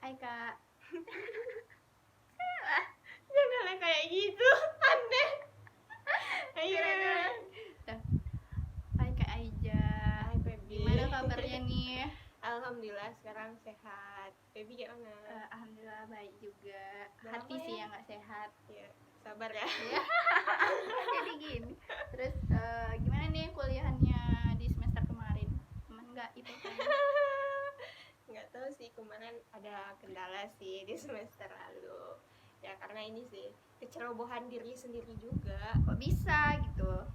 Hai Kak. Janganlah kayak gitu, aneh. Ayo. Hai Kak Aija. Hai Febi. Gimana kabarnya nih? Alhamdulillah sekarang sehat. Febi gimana? Alhamdulillah baik juga. Udah Hati lama sih ya? yang nggak sehat. Ya, sabar ya. Ya. Jadi gini. Terus gimana nih kuliahannya di semester kemarin? Aman nggak IPK-nya? Nggak tahu sih, kemarin ada kendala sih di semester lalu. Ya karena ini sih kecerobohan diri sendiri juga. Kok bisa gitu?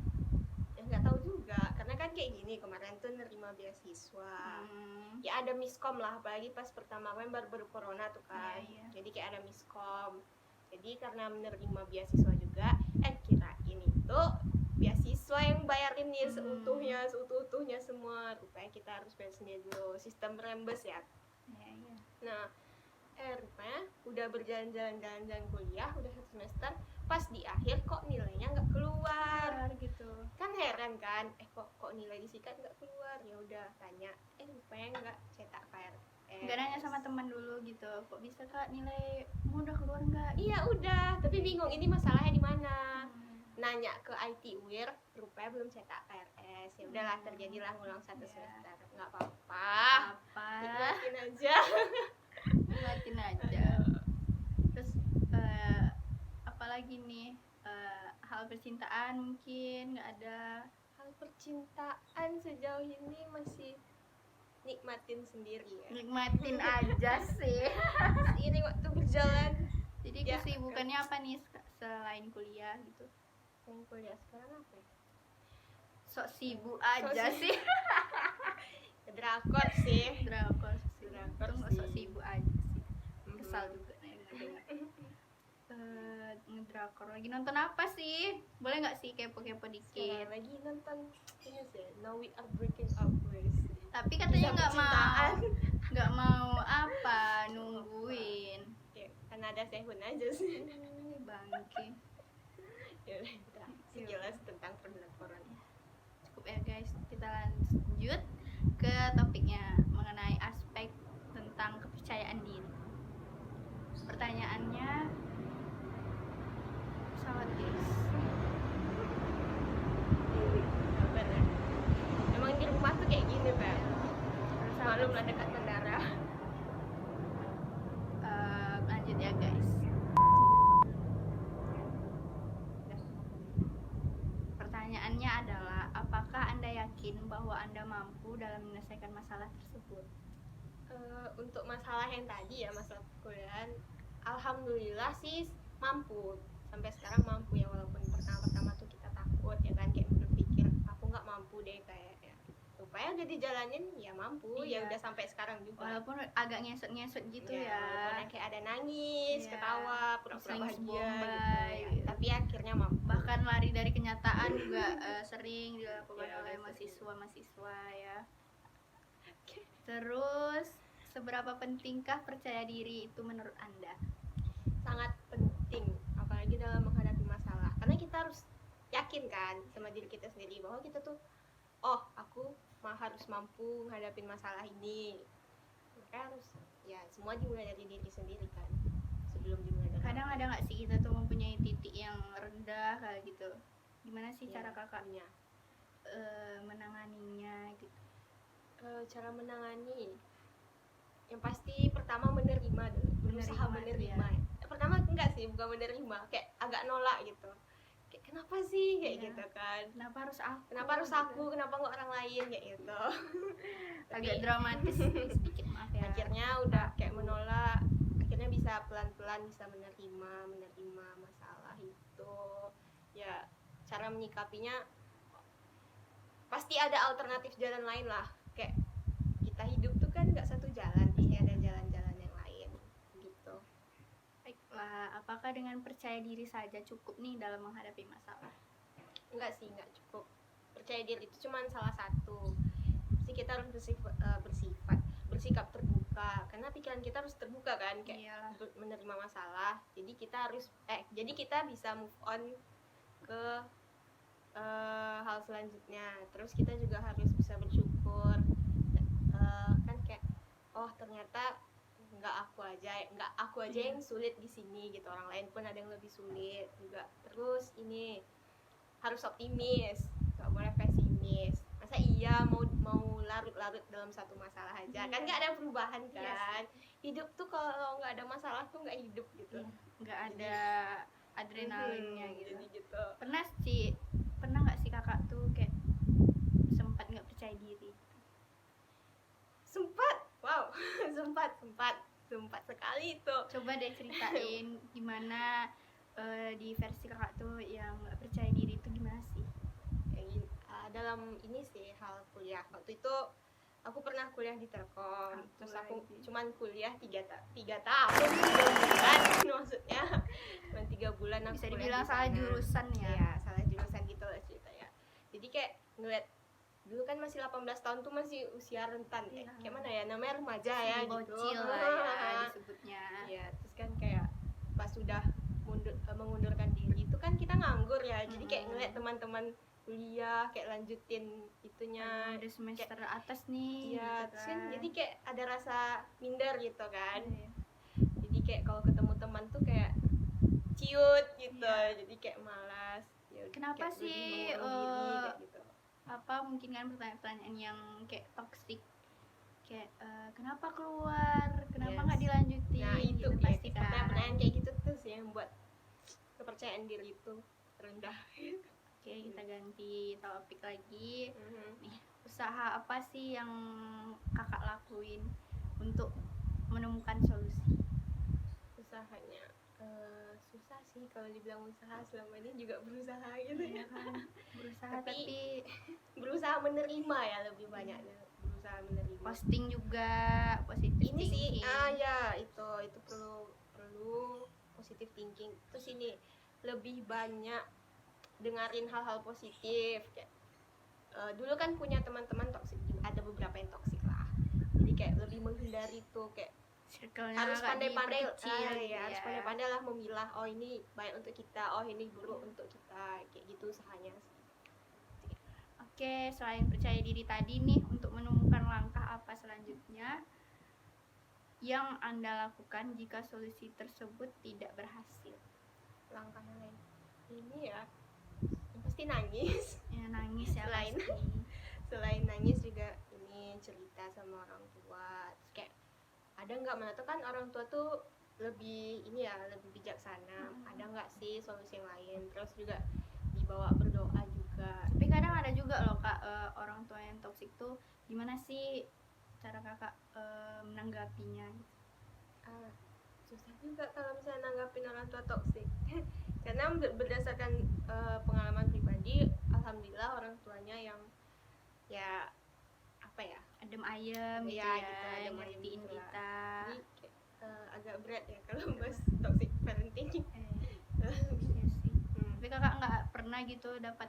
Ya nggak tahu juga, karena kan kayak gini, kemarin tuh nerima beasiswa. Ya ada miskom lah, apalagi pas pertama kan baru corona tuh kan. Iya. Jadi kayak ada miskom. Jadi karena menerima beasiswa juga, kirain itu beasiswa yang bayarin nih seutuh-utuhnya semua. Rupanya kita harus bayar sendiri dulu, sistem rembes ya. Iya. Nah, rupanya udah berjalan-jalan kuliah, udah 1 semester, pas di akhir kok nilainya nggak keluar gitu. Kan heran kan, kok nilai disikat nggak keluar. Ya udah tanya, rupanya nggak cetak KRS. Nggak nanya sama teman dulu gitu, kok bisa Kak nilai udah keluar nggak? Iya udah, tapi bingung ini masalahnya di mana. Nanya ke IT UIR, rupanya belum cetak KRS. Ya udahlah, terjadilah ngulang 1 semester. Nggak apa-apa. Nikmatin aja. Nikmatin aja. Terus apalagi nih, hal percintaan mungkin nggak ada. Hal percintaan sejauh ini masih nikmatin sendiri ya. Nikmatin aja sih. Ini waktu berjalan. Jadi kesibukannya apa nih selain kuliah gitu? Yang kuliah sekarang apa ya? Sok sibuk aja sih. Drakor sih. Drakor sih. Drakor Sok sibuk aja sih. Kesal juga nih ngedrakor. Lagi nonton apa sih? Boleh nggak sih kepo-kepo dikit? Lagi nonton ini sih, Now We Are Breaking Up guys. Tapi katanya nggak mau apa nungguin. Ya, kan ada Sehun aja sih. Bangke. Ya udah, sekilas tentang perdrakoran. Cukup ya guys, kita lanjut ke topiknya mengenai aspek tentang kepercayaan diri. Pertanyaannya pesawat guys. Emang di rumah tuh kayak gini Pak. Malum lah dekat bandara. Lanjut ya guys. Pertanyaannya adalah, apakah Anda yakin bahwa Anda mampu dalam menyelesaikan masalah tersebut? Untuk masalah yang tadi ya, masalah perkuliahan, alhamdulillah sih mampu. Sampai sekarang mampu ya, walaupun pertama tuh kita takut ya kan, kayak berpikir aku nggak mampu deh kayak ya. Rupanya udah dijalanin ya mampu. Iya. Ya udah sampai sekarang juga. Walaupun agak ngesot gitu ya. Walaupun kayak ada nangis, ketawa, pura-pura bahagia gitu. Tapi akhirnya mampu. Bahkan lari dari kenyataan juga sering dilakukan oleh mahasiswa ya. Terus, seberapa pentingkah percaya diri itu menurut Anda? Sangat penting, apalagi dalam menghadapi masalah. Karena kita harus yakin kan sama diri kita sendiri bahwa kita tuh, aku harus mampu menghadapi masalah ini. Maka harus, ya semua dimulai dari diri sendiri kan, sebelum dimulai dari kadang ada nggak sih kita tuh mempunyai titik yang rendah kayak gitu? Gimana sih cara kakaknya menanganinya gitu? Cara menangani, yang pasti pertama menerima dulu, berusaha menerima. Pertama enggak sih, bukan menerima, kayak agak nolak gitu. Kayak kenapa sih kayak gitu kan? Kenapa harus aku? Kenapa nggak orang lain kayak gitu? Agak dramatis sedikit, maaf ya. Akhirnya udah kayak menolak, akhirnya bisa pelan-pelan bisa menerima masalah itu. Ya cara menyikapinya pasti ada alternatif jalan lain lah. Kayak kita hidup tuh kan nggak satu jalan, pasti ada jalan-jalan yang lain gitu. Baiklah, apakah dengan percaya diri saja cukup nih dalam menghadapi masalah? Enggak sih, enggak cukup. Percaya diri itu cuma salah satu. Pasti kita harus bersikap terbuka, karena pikiran kita harus terbuka kan, kayak menerima masalah. Jadi kita bisa move on ke hal selanjutnya. Terus kita juga harus bisa bersyukur, kan kayak ternyata nggak aku aja yang sulit di sini gitu, orang lain pun ada yang lebih sulit juga. Terus ini harus optimis, nggak boleh pesimis. Masa iya mau larut-larut dalam satu masalah aja, kan nggak ada perubahan kan. Hidup tuh kalau nggak ada masalah tuh nggak hidup gitu, nggak ada adrenalinnya gitu. Jadi gitu. Pernah nggak sih kakak tuh kayak sempat nggak percaya diri? Sempat, wow. sempat sekali itu. Coba deh ceritain gimana di versi kakak tuh yang nggak percaya diri itu gimana sih? Dalam ini sih hal kuliah. Waktu itu aku pernah kuliah di Telkom. Terus aku cuman kuliah 3 tahun 3 bulan maksudnya. Cuman 3 bulan aku bisa kuliah. Dibilang salah jurusan ya. Iya, salah jurusan gitu lah ceritanya. Jadi kayak ngeliat dulu kan masih 18 tahun tuh masih usia rentan ya. Kayak mana ya, namanya remaja ya gitu. Bocil lah ya disebutnya. Iya, terus kan kayak pas sudah mengundurkan diri itu kan kita nganggur ya. Jadi kayak ngeliat teman-teman kuliah kayak lanjutin itunya udah semester kayak, atas nih iya, gitu kan jadi kayak ada rasa minder gitu kan. Iya. Jadi kayak kalau ketemu teman tuh kayak ciut gitu, jadi kayak malas ya. Kenapa sih kayak gitu. Apa mungkin kan pertanyaan-pertanyaan yang kayak toksik kayak kenapa keluar, kenapa nggak dilanjutin. Nah itu gitu, ya, pasti kan pertanyaan kayak gitu tuh sih yang buat kepercayaan diri itu rendah. Oke, kita ganti topik lagi. Nih, usaha apa sih yang kakak lakuin untuk menemukan solusi? Usahanya susah sih kalau dibilang usaha, selama ini juga berusaha gitu ya kan. Berusaha tapi berusaha menerima ya, lebih banyaknya berusaha menerima. Posting juga positif ini thinking. Sih ya itu perlu positive thinking. Terus ini lebih banyak dengerin hal-hal positif kayak dulu kan punya teman-teman toksik, ada beberapa yang toksik lah, jadi kayak lebih menghindari tuh, kayak harus pandai-pandai harus pandai-pandai lah memilah, oh ini baik untuk kita, oh ini buruk untuk kita, kayak gitu usahanya. Oke, selain percaya diri tadi nih, untuk menemukan langkah apa selanjutnya yang Anda lakukan jika solusi tersebut tidak berhasil? Langkah yang lain ini ya pasti nangis ya. Nangis ya. Selain nangis juga ini cerita sama orang tua. Terus kayak ada nggak, mana tuh kan orang tua tuh lebih ini ya, lebih bijaksana. Ada nggak sih solusi yang lain? Terus juga dibawa berdoa juga. Tapi kadang ada juga loh kak, orang tua yang toksik tuh gimana sih cara kakak menanggapinya? Susah juga kalau misalnya nanggapin orang tua toksik. Karena berdasarkan pengalaman pribadi, alhamdulillah orang tuanya yang ya apa ya, adem ayem gitu ya, ngertiin gitu kita. Jadi agak berat ya kalau bahas toxic parenting. Iya sih. Tapi kakak nggak pernah gitu dapat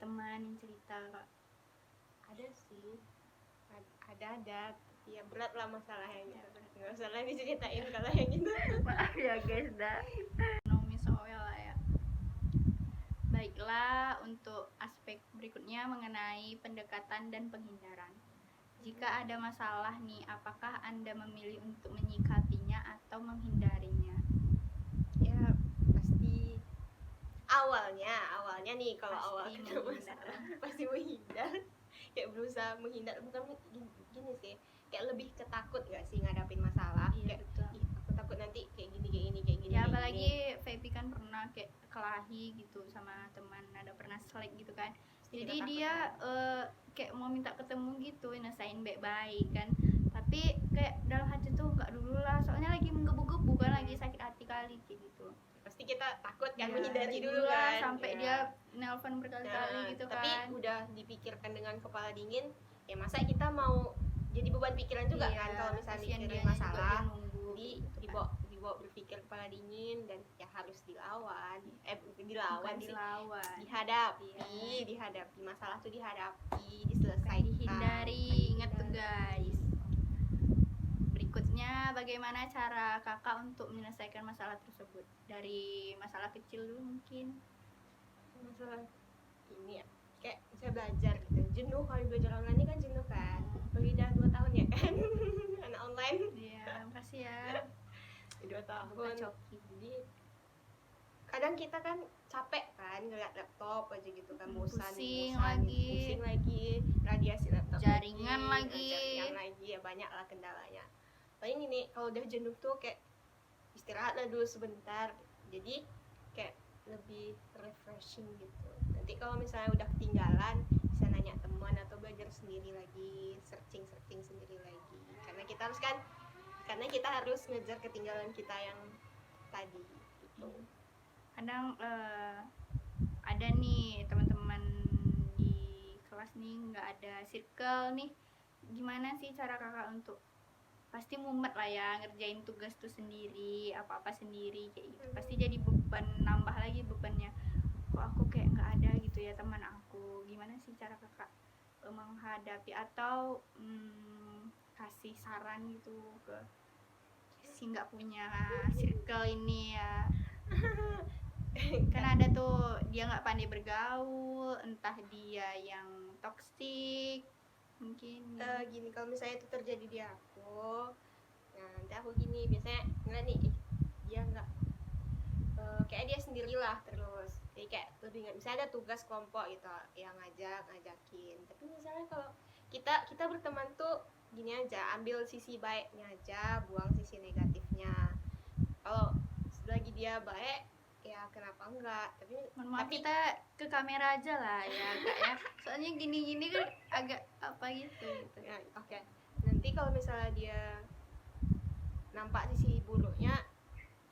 teman yang cerita kak? Ada sih, ada ya berat lah masalahnya gitu. Nggak usah lah diceritain kalau yang itu. Maaf ya guys, dah soal lah ya. Baiklah, untuk aspek berikutnya mengenai pendekatan dan penghindaran. Jika ada masalah nih, apakah Anda memilih untuk menyikapinya atau menghindarinya? Ya pasti awalnya nih, kalau awal kena masalah pasti menghindar. Kayak berusaha menghindar, bukan gini sih, kayak lebih ketakut gak sih ngadapin masalah. Iya, kayak betul. Aku takut nanti kayak gini ya apalagi Feby kan pernah kayak kelahi gitu sama teman, ada pernah selek gitu kan. Jadi dia kayak mau minta ketemu gitu, nasain baik-baik kan, tapi kayak dalam hati tuh nggak dulu lah, soalnya lagi menggebu-gebu kan, lagi sakit hati kali kayak gitu. Pasti kita takut kan, Ya, menghindari dulu kan, sampai dia nelpon berkali-kali gitu tapi kan. Tapi udah dipikirkan dengan kepala dingin, ya masa kita mau jadi beban pikiran juga kan kalau misalnya mikirin masalah. Jadi dibawa berpikir kepala dingin, dan ya harus dilawan. Dihadapi masalah tuh, dihadapi, diselesaikan, dihindari. Ingat tuh guys. Berikutnya, bagaimana cara kakak untuk menyelesaikan masalah tersebut? Dari masalah kecil dulu mungkin. Masalah ini ya, kayak saya belajar gitu, jenuh kalau belajar online ini kan, jenuh kan, udah 2 tahun ya kan anak online. Iya, makasih ya 2 tahun. buka coki. Jadi kadang kita kan capek kan ngeliat laptop aja gitu kan, Pusing lagi, radiasi laptop jaringan lagi ya, banyak lah kendalanya. Paling ini kalau udah jenuh tuh kayak istirahatlah dulu sebentar, jadi kayak lebih refreshing gitu. Nanti kalau misalnya udah ketinggalan bisa nanya teman atau belajar sendiri lagi, searching sendiri lagi, karena kita harus ngejar ketinggalan kita yang tadi gitu. Kadang ada nih teman-teman di kelas nih nggak ada circle nih, gimana sih cara kakak untuk, pasti mumet lah ya ngerjain tugas tuh sendiri, apa-apa sendiri kayak gitu, pasti jadi beban, nambah lagi bebannya, kok aku kayak nggak ada gitu ya teman aku. Gimana sih cara kakak menghadapi atau kasih saran gitu ke si nggak punya circle ini ya? Kan ada tuh dia nggak pandai bergaul, entah dia yang toksik mungkin. Gini, kalau misalnya itu terjadi di aku, nah nanti aku gini biasanya ngeliat nih, dia nggak kayak dia sendirilah terus, jadi kayak lebih nggak, misalnya ada tugas kelompok gitu yang ngajakin, tapi misalnya kalau kita berteman tuh gini aja, ambil sisi baiknya aja, buang sisi negatifnya. Kalau lagi dia baik ya kenapa enggak, tapi kita ke kamera aja lah ya kak ya, soalnya gini-gini kan agak apa gitu ya, oke. Nanti kalau misalnya dia nampak sisi buruknya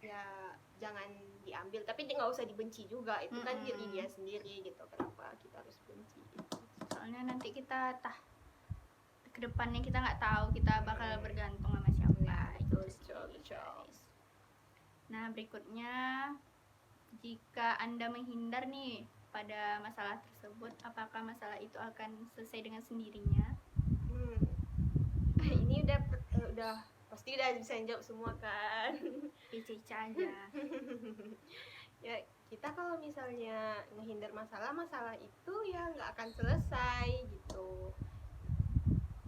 ya jangan diambil, tapi dia nggak usah dibenci juga, itu kan diri dia sendiri gitu, kenapa kita harus benci gitu. Soalnya nanti kita kedepannya kita nggak tahu kita bakal bergantung sama siapa ya, itu betul. Nah berikutnya, jika Anda menghindar nih pada masalah tersebut, apakah masalah itu akan selesai dengan sendirinya? Ini udah pasti udah bisa jawab semua kan. Ica aja. Ya kita kalau misalnya menghindar masalah itu ya nggak akan selesai gitu.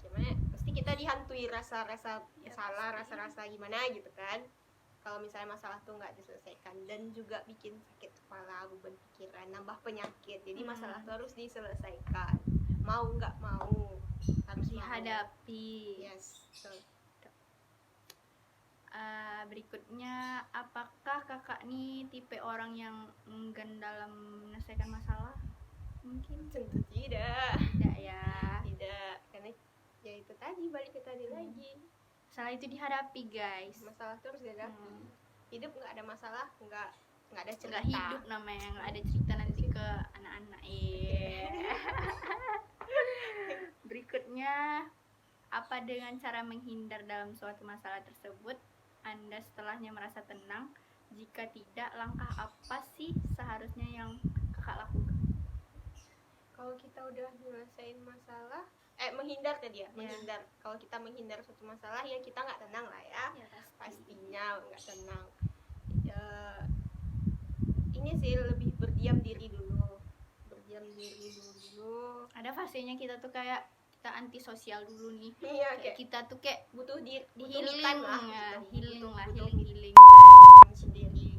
Gimana? Pasti kita dihantui rasa-rasa salah, rasa-rasa gimana gitu kan. Kalau misalnya masalah tuh nggak diselesaikan, dan juga bikin sakit kepala, beban pikiran, nambah penyakit. Jadi masalah tuh harus diselesaikan, mau nggak mau harus dihadapi. Yes, so. Berikutnya, apakah kakak nih tipe orang yang enggan dalam menyelesaikan masalah? Mungkin tentu tidak ya. Tidak, karena ya itu tadi, balik ke tadi lagi, masalah itu dihadapi guys, masalah terus dihadapi. Hidup nggak ada masalah, nggak ada cerita, nggak hidup namanya, nggak ada cerita nanti ke anak-anak. Berikutnya, apa dengan cara menghindar dalam suatu masalah tersebut Anda setelahnya merasa tenang? Jika tidak, langkah apa sih seharusnya yang kakak lakukan? Kalau kita udah nyelesain masalah, menghindar tadi ya, menghindar. Kalau kita menghindar suatu masalah ya kita nggak tenang lah ya, pastinya nggak tenang. Ini sih lebih berdiam diri dulu. Ada fasenya kita tuh kayak kita antisosial dulu nih. Iya, kayak kita tuh kayak butuh healing lah, healing sendiri,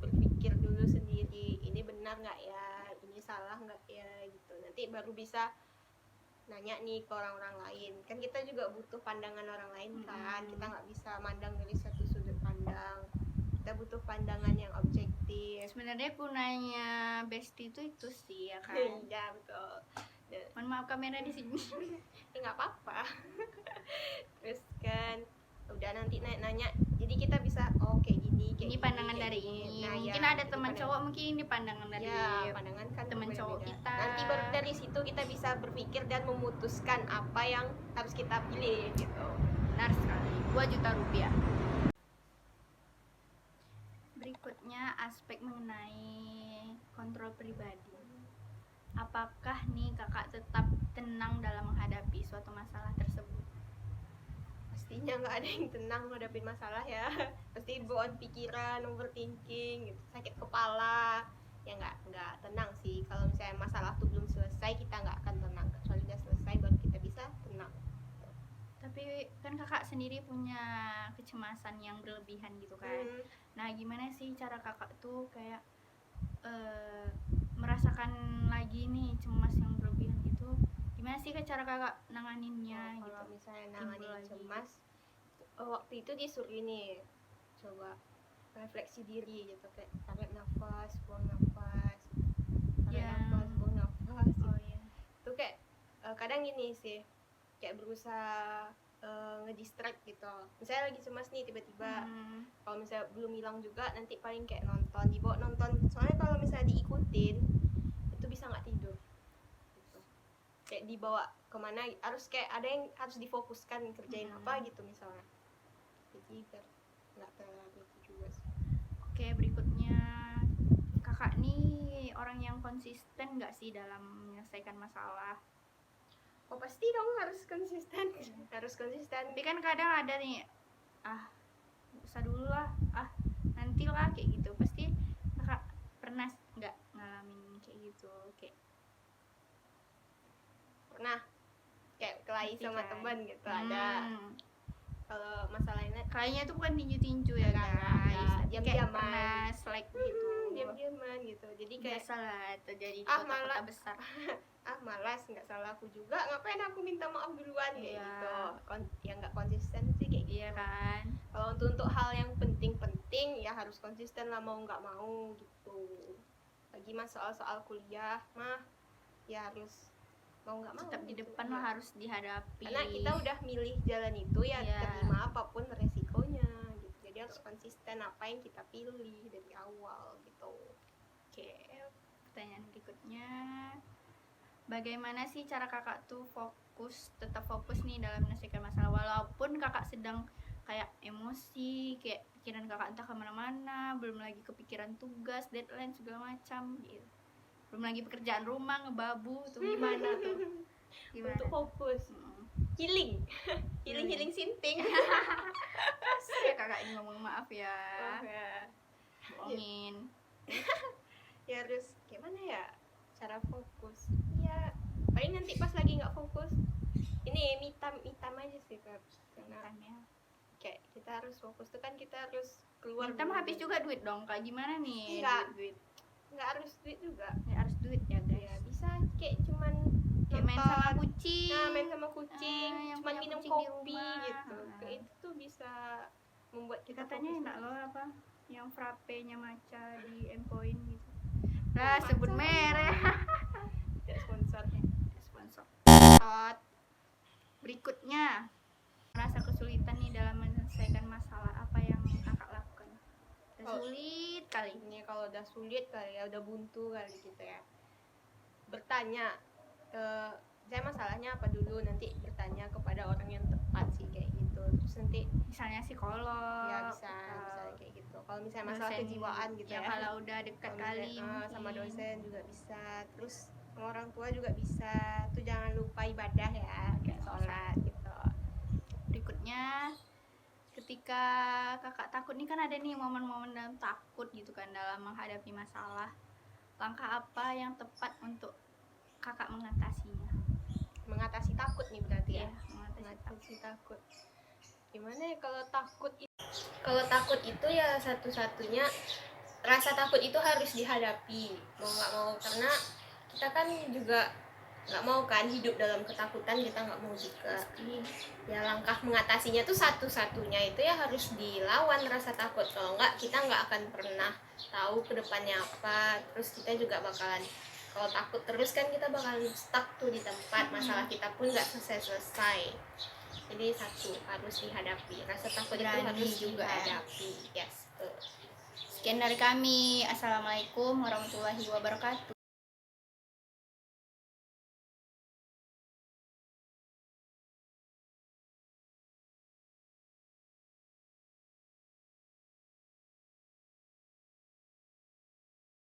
berpikir dulu sendiri, ini benar nggak ya, ini salah nggak ya gitu. Nanti baru bisa nanya nih ke orang-orang lain, kan kita juga butuh pandangan orang lain kan. Kita nggak bisa mandang dari satu sudut pandang, kita butuh pandangan yang objektif. Sebenarnya gunanya bestie itu sih ya kan. Iya betul. Mohon maaf kamera di sini. Nggak apa-apa. Terus kan udah nanti nanya, jadi kita bisa kayak gini, ini pandangan dari ini. Nah, mungkin ada teman cowok, mungkin ini pandangan dari pandangan kan teman cowok kita. Nanti baru dari situ kita bisa berpikir dan memutuskan apa yang harus kita pilih gitu. Benar sekali, 2 juta rupiah. Berikutnya, aspek mengenai kontrol pribadi. Apakah nih kakak tetap tenang dalam menghadapi suatu masalah tersebut? Pastinya nggak ada yang tenang menghadapi masalah ya. Pasti bawaan pikiran, overthinking gitu, sakit kepala. Ya nggak tenang sih. Kalau misalnya masalah itu belum selesai, kita nggak akan tenang. Kecuali udah selesai baru kita bisa tenang. Tapi kan kakak sendiri punya kecemasan yang berlebihan gitu kan. Nah gimana sih cara kakak tuh kayak merasakan lagi nih cemas yang berlebihan itu, gimana sih cara kakak nanganinnya gitu? Kalau misalnya nanganin cemas, waktu itu disuruh ini coba refleksi diri gitu, kayak tarik nafas, buang nafas, tarik nafas, buang nafas gitu. Itu kayak kadang gini sih, kayak berusaha ngedistract gitu. Misalnya lagi cemas nih tiba-tiba, kalau misalnya belum hilang juga, nanti paling kayak dibawa nonton. Soalnya kalau misalnya diikutin itu bisa nggak tidur gitu. Kayak dibawa kemana, harus kayak ada yang harus difokuskan kerjain apa gitu misalnya. Jadi biar nggak terlalu itu juga sih. Oke, berikutnya kakak nih orang yang konsisten nggak sih dalam menyelesaikan masalah? Oh pasti dong, harus konsisten. Harus konsisten. Tapi kan kadang ada nih, usah dulu lah, nantilah kayak gitu. Pasti kakak pernah nggak ngalamin kayak gitu? Kayak pernah kayak kelahi sama kan teman gitu. Ada kalau masalahnya kayaknya tuh bukan tinju-tinju ya guys, kayak pernah slack gitu, diam-diaman gitu. Jadi kayak salah terjadi di kota-kota besar. Malas, nggak salah aku juga, ngapain aku minta maaf duluan kayak gitu. Yang nggak konsisten sih kayak gitu. Iya kan. Kalau untuk hal yang penting-penting ya harus konsisten lah, mau nggak mau gitu. Lagi mas soal-soal kuliah mah ya harus mau nggak mau tetap di gitu. depan lah, harus dihadapi. Karena kita udah milih jalan itu ya terima apapun resikonya gitu. Jadi harus konsisten apa yang kita pilih dari awal gitu. Oke, pertanyaan berikutnya, bagaimana sih cara kakak tuh tetap fokus nih dalam menyelesaikan masalah walaupun kakak sedang kayak emosi, kayak pikiran kakak entah kemana-mana, belum lagi kepikiran tugas, deadline segala macam gitu, belum lagi pekerjaan rumah ngebabu tuh, gimana tuh? Gimana? Untuk fokus healing sinting. Ya kakak ini ngomong maaf ya, bohongin. Ya harus gimana ya cara fokus ya, paling nanti pas lagi nggak fokus ini mitam aja sih Kak. Karena kayak kita harus fokus tuh kan, kita harus keluar. Mitam habis juga duit dong, kayak gimana nih? Duit nggak harus duit juga, harus duit ya guys ya, bisa kayak cuman kayak main sama kucing, cuman minum kopi gitu. Kayak itu tuh bisa membuat kita katanya fokus. enak loh apa yang frappe-nya matcha di M-Point gitu. Nah, sebut merek. Tidak sponsor. Berikutnya, merasa kesulitan nih dalam menyelesaikan masalah, apa yang kakak lakukan? Sulit kali. Ini kalau udah sulit kali ya, udah buntu kali gitu ya. Bertanya, saya masalahnya apa dulu, nanti bertanya kepada orang yang tepat sih kayak gitu. Terus nanti misalnya psikolog. Ya bisa kayak gitu. Kalau misalnya masalah kejiwaan gitu ya. Kalau udah dekat kali sama dosen juga bisa. Terus sama orang tua juga bisa. Tuh jangan lupa ibadah ya, kayak sholat gitu. Berikutnya, ketika kakak takut nih, kan ada nih momen-momen dalam takut gitu kan dalam menghadapi masalah. Langkah apa yang tepat untuk kakak mengatasinya? Mengatasi takut nih berarti ya. Mengatasi takut. Gimana ya kalau takut itu ya satu-satunya rasa takut itu harus dihadapi mau nggak mau, karena kita kan juga nggak mau kan hidup dalam ketakutan, kita nggak mau juga. Ya langkah mengatasinya tuh satu-satunya itu ya harus dilawan rasa takut. Kalau nggak kita nggak akan pernah tahu kedepannya apa. Terus kita juga bakalan, kalau takut terus kan kita bakalan stuck tuh di tempat, masalah kita pun nggak selesai. Jadi satu harus dihadapi, rasa takut itu harus juga dihadapi. Yes. Sekian dari kami. Assalamualaikum warahmatullahi wabarakatuh.